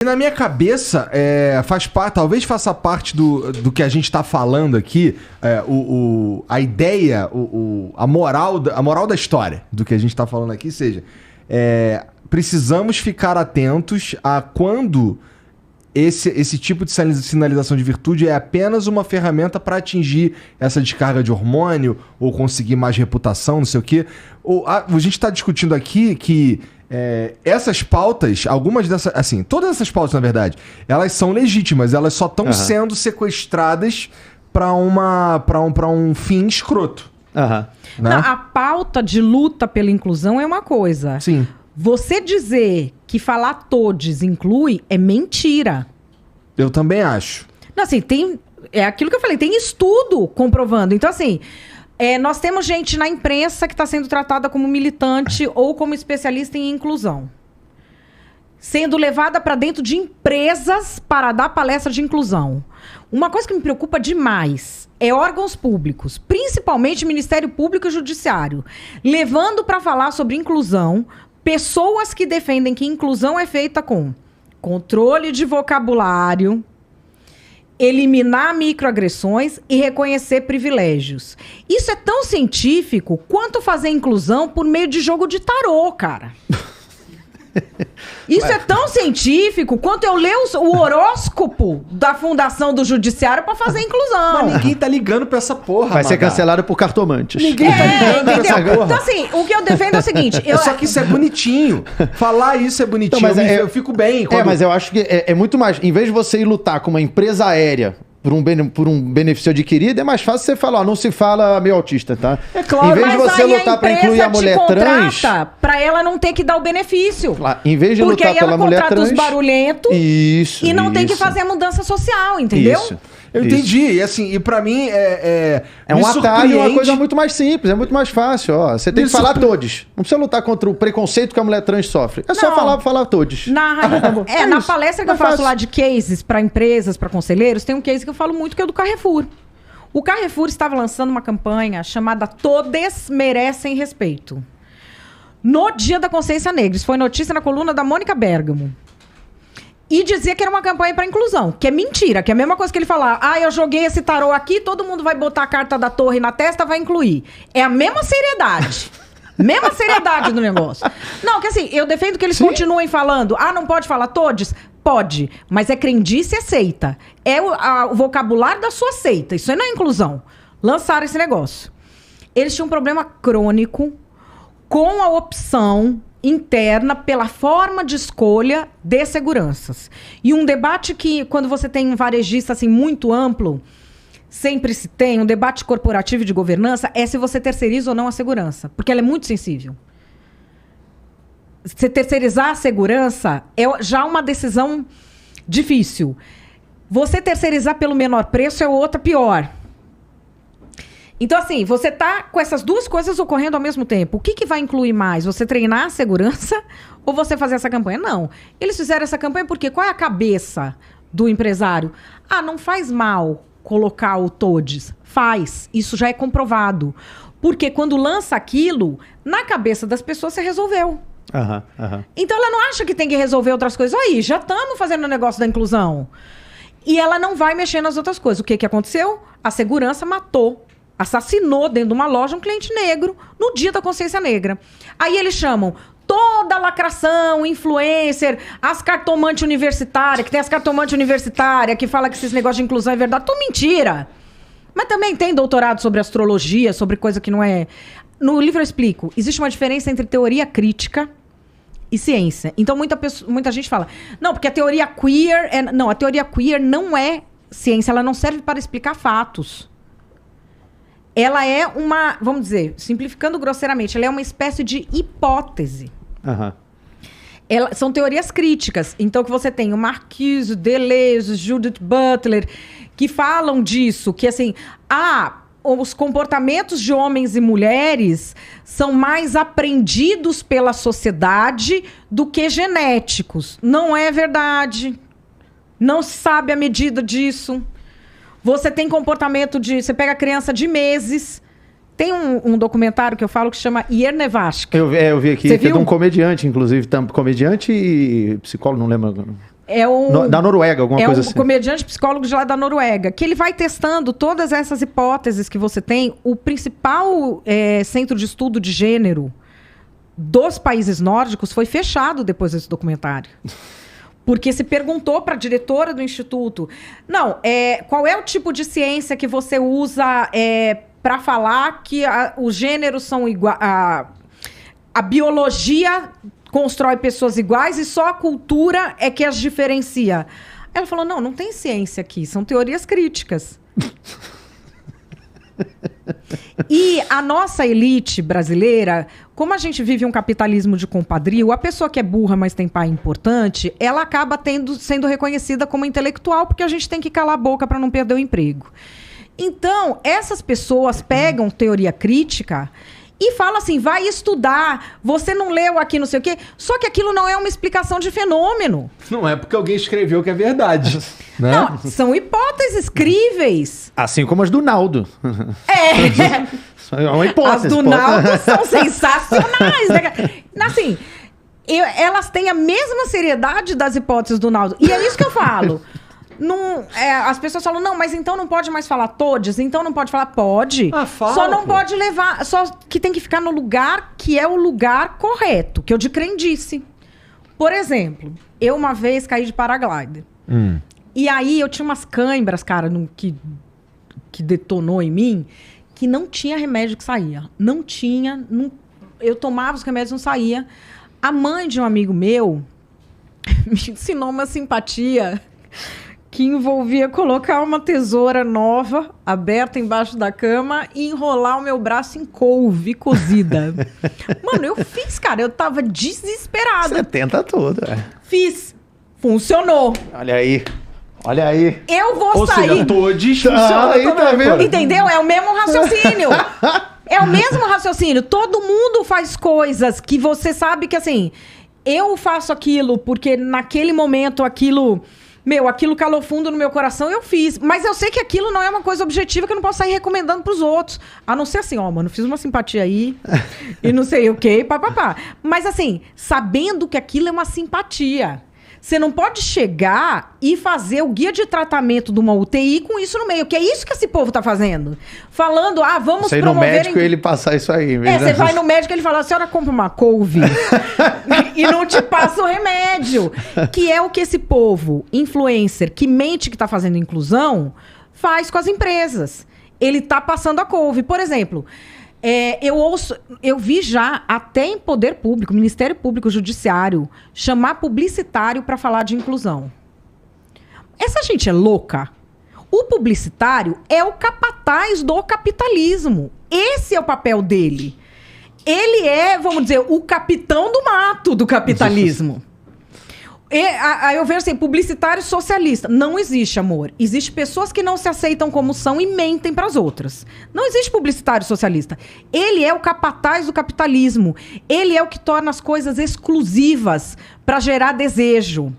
E na minha cabeça, talvez faça parte do que a gente tá falando aqui, a ideia, a moral da história do que a gente tá falando aqui seja, precisamos ficar atentos a quando esse tipo de sinalização de virtude é apenas uma ferramenta para atingir essa descarga de hormônio ou conseguir mais reputação, não sei o quê. A gente está discutindo aqui que essas pautas, algumas dessas, assim, todas essas pautas, na verdade, elas são legítimas, elas só estão sendo sequestradas para um fim escroto. Né? Não, a pauta de luta pela inclusão é uma coisa. Sim. Você dizer que falar todes inclui é mentira. Eu também acho. Não, assim, é aquilo que eu falei, tem estudo comprovando. Então, assim, nós temos gente na imprensa que está sendo tratada como militante ou como especialista em inclusão, sendo levada para dentro de empresas para dar palestra de inclusão. Uma coisa que me preocupa demais é órgãos públicos, principalmente Ministério Público e Judiciário, levando para falar sobre inclusão pessoas que defendem que inclusão é feita com controle de vocabulário, eliminar microagressões e reconhecer privilégios. Isso é tão científico quanto fazer inclusão por meio de jogo de tarô, cara. Isso é tão científico quanto eu ler o horóscopo da Fundação do Judiciário pra fazer inclusão. Mas ninguém tá ligando pra essa porra, Vai ser cancelado por cartomantes. Ninguém tá ligando pra essa porra. Então, assim, o que eu defendo é o seguinte... Só que isso é bonitinho. Falar isso é bonitinho. Então, mas eu fico bem. Mas eu acho que é muito mais... Em vez de você ir lutar com uma empresa aérea por um benefício adquirido, é mais fácil você falar, não se fala meio autista, tá? É claro. Em vez de você lutar para incluir a mulher trans... para ela não ter que dar o benefício. Em vez de lutar pela mulher trans... Porque aí ela contrata os barulhentos e não tem que fazer a mudança social, entendeu? Isso. Eu entendi. E assim, pra mim é um atalho, uma coisa muito mais simples, é muito mais fácil. Ó. Você tem que falar todos. Não precisa lutar contra o preconceito que a mulher trans sofre. É só falar todos. Na palestra que eu faço lá de cases para empresas, para conselheiros, tem um case que eu falo muito que é o do Carrefour. O Carrefour estava lançando uma campanha chamada Todes Merecem Respeito. No Dia da Consciência Negra. Isso foi notícia na coluna da Mônica Bergamo. E dizia que era uma campanha para inclusão, que é mentira, que é a mesma coisa que ele falar, eu joguei esse tarô aqui, todo mundo vai botar a carta da torre na testa, vai incluir. É a mesma seriedade. Mesma seriedade do negócio. Não, que assim, eu defendo que eles continuem falando, não pode falar todes? Pode, mas é crendice e aceita. É o vocabulário da sua seita, isso aí não é inclusão. Lançaram esse negócio. Eles tinham um problema crônico com a opção interna pela forma de escolha de seguranças. E um debate que, quando você tem um varejista assim, muito amplo, sempre se tem um debate corporativo de governança, é se você terceiriza ou não a segurança. Porque ela é muito sensível. Você terceirizar a segurança é já uma decisão difícil. Você terceirizar pelo menor preço é outra pior. Então, assim, você tá com essas duas coisas ocorrendo ao mesmo tempo. O que vai incluir mais? Você treinar a segurança ou você fazer essa campanha? Não. Eles fizeram essa campanha porque qual é a cabeça do empresário? Não faz mal colocar o todes. Faz. Isso já é comprovado. Porque quando lança aquilo, na cabeça das pessoas você resolveu. Então ela não acha que tem que resolver outras coisas. Aí, já estamos fazendo o negócio da inclusão. E ela não vai mexer nas outras coisas. O que aconteceu? A segurança assassinou dentro de uma loja um cliente negro no Dia da Consciência Negra. Aí eles chamam toda a lacração, influencer, as cartomantes universitárias, que tem as cartomantes universitárias que fala que esses negócios de inclusão é verdade. Tudo mentira. Mas também tem doutorado sobre astrologia, sobre coisa que não é... No livro eu explico. Existe uma diferença entre teoria crítica e ciência. Então muita gente fala, não, porque a teoria queer... Não, a teoria queer não é ciência, ela não serve para explicar fatos. Ela é uma, vamos dizer, simplificando grosseiramente, ela é uma espécie de hipótese. São teorias críticas. Então, que você tem o Marcuse, Deleuze, Judith Butler, que falam disso, que assim, os comportamentos de homens e mulheres são mais aprendidos pela sociedade do que genéticos. Não é verdade. Não se sabe a medida disso. Você tem comportamento de... Você pega a criança de meses. Tem um documentário que eu falo que chama Yernevashk. Eu vi aqui, que é de um comediante, inclusive. Comediante e psicólogo, não lembro. Da Noruega, alguma coisa assim. É um comediante psicólogo de lá da Noruega, que ele vai testando todas essas hipóteses que você tem. O principal centro de estudo de gênero dos países nórdicos foi fechado depois desse documentário. Porque se perguntou para a diretora do instituto, qual é o tipo de ciência que você usa para falar que os gêneros são iguais, a biologia constrói pessoas iguais e só a cultura é que as diferencia. Ela falou, não tem ciência aqui, são teorias críticas. E a nossa elite brasileira, como a gente vive um capitalismo de compadrio, a pessoa que é burra, mas tem pai importante, ela acaba sendo reconhecida como intelectual, porque a gente tem que calar a boca para não perder o emprego. Então, essas pessoas pegam teoria crítica e falam assim, vai estudar, você não leu aqui não sei o quê, só que aquilo não é uma explicação de fenômeno. Não é porque alguém escreveu que é verdade. Né? Não, são hipóteses críveis. Assim como as do Naldo. É uma hipótese. As do Naldo são sensacionais. Né? Assim, elas têm a mesma seriedade das hipóteses do Naldo. E é isso que eu falo. As pessoas falam, não, mas então não pode mais falar todes, então não pode falar, pode. Fala, só não pode levar, só que tem que ficar no lugar que é o lugar correto, que eu de crendice. Por exemplo, eu uma vez caí de paraglider. E aí eu tinha umas cãibras, cara, que detonou em mim, que não tinha remédio que saía. Não tinha, eu tomava os remédios, não saía. A mãe de um amigo meu me ensinou uma simpatia que envolvia colocar uma tesoura nova, aberta embaixo da cama, e enrolar o meu braço em couve cozida. Mano, eu fiz, cara. Eu tava desesperada. Você tenta tudo, Fiz. Funcionou. Olha aí. Olha aí. Eu vou sair. Ou seja, todos funcionam aí, tá vendo? Entendeu? É o mesmo raciocínio. É o mesmo raciocínio. Todo mundo faz coisas que você sabe que, assim, eu faço aquilo porque naquele momento aquilo calou fundo no meu coração, eu fiz. Mas eu sei que aquilo não é uma coisa objetiva que eu não posso sair recomendando pros outros. A não ser assim, mano, fiz uma simpatia aí e não sei o quê, papapá. Mas assim, sabendo que aquilo é uma simpatia. Você não pode chegar e fazer o guia de tratamento de uma UTI com isso no meio, que é isso que esse povo tá fazendo. Falando, vamos promover... Você ir no médico e ele passar isso aí. Você vai no médico e ele fala, a senhora compra uma couve e não te passa o remédio. Que é o que esse povo, influencer, que mente que tá fazendo inclusão, faz com as empresas. Ele tá passando a couve. Por exemplo... eu vi já, até em poder público, Ministério Público, Judiciário, chamar publicitário para falar de inclusão. Essa gente é louca. O publicitário é o capataz do capitalismo. Esse é o papel dele. Ele é, vamos dizer, o capitão do mato do capitalismo. Aí eu vejo assim, publicitário socialista. Não existe, amor. Existem pessoas que não se aceitam como são e mentem para as outras. Não existe publicitário socialista. Ele é o capataz do capitalismo. Ele é o que torna as coisas exclusivas para gerar desejo.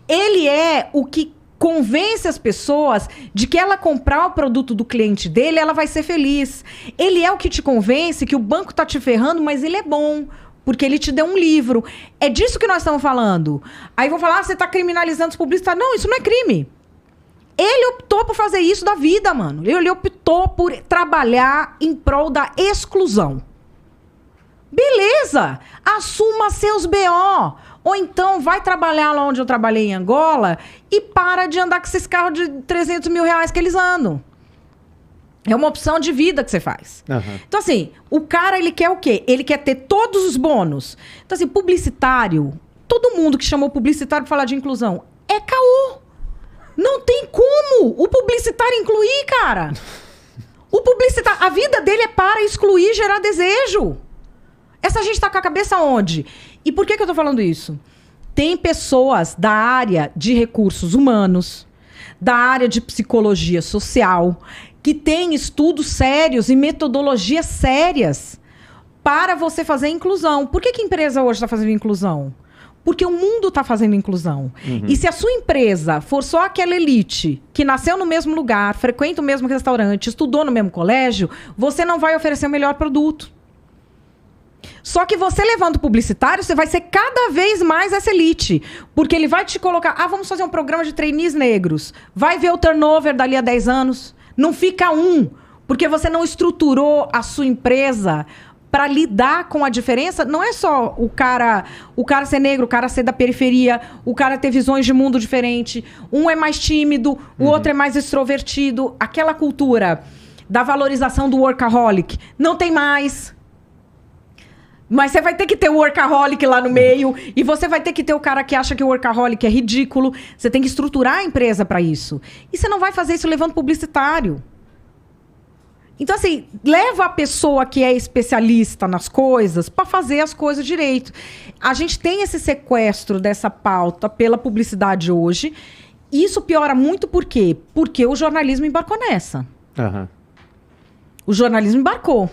Ele é o que convence as pessoas de que ela comprar o produto do cliente dele, ela vai ser feliz. Ele é o que te convence que o banco tá te ferrando, mas ele é bom. Porque ele te deu um livro. É disso que nós estamos falando. Aí vão falar, você está criminalizando os publicitários. Não, isso não é crime. Ele optou por fazer isso da vida, mano. Ele optou por trabalhar em prol da exclusão. Beleza. Assuma seus BO. Ou então vai trabalhar lá onde eu trabalhei em Angola e para de andar com esses carros de 300 mil reais que eles andam. É uma opção de vida que você faz. Uhum. Então, assim, o cara, ele quer o quê? Ele quer ter todos os bônus. Então, assim, publicitário, todo mundo que chamou publicitário para falar de inclusão, é caô. Não tem como o publicitário incluir, cara. O publicitário, a vida dele é para excluir, gerar desejo. Essa gente tá com a cabeça onde? E por que eu tô falando isso? Tem pessoas da área de recursos humanos, da área de psicologia social, que tem estudos sérios e metodologias sérias para você fazer inclusão. Por que a empresa hoje está fazendo inclusão? Porque o mundo está fazendo inclusão. Uhum. E se a sua empresa for só aquela elite que nasceu no mesmo lugar, frequenta o mesmo restaurante, estudou no mesmo colégio, você não vai oferecer o melhor produto. Só que você levando publicitário, você vai ser cada vez mais essa elite. Porque ele vai te colocar... vamos fazer um programa de trainees negros. Vai ver o turnover dali a 10 anos. Não fica porque você não estruturou a sua empresa para lidar com a diferença. Não é só o cara ser negro, o cara ser da periferia, o cara ter visões de mundo diferente. Um é mais tímido, o outro é mais extrovertido. Aquela cultura da valorização do workaholic não tem mais. Mas você vai ter que ter o workaholic lá no meio. E você vai ter que ter o cara que acha que o workaholic é ridículo. Você tem que estruturar a empresa para isso. E você não vai fazer isso levando publicitário. Então, assim, leva a pessoa que é especialista nas coisas para fazer as coisas direito. A gente tem esse sequestro dessa pauta pela publicidade hoje. Isso piora muito por quê? Porque o jornalismo embarcou nessa. Uhum. O jornalismo embarcou.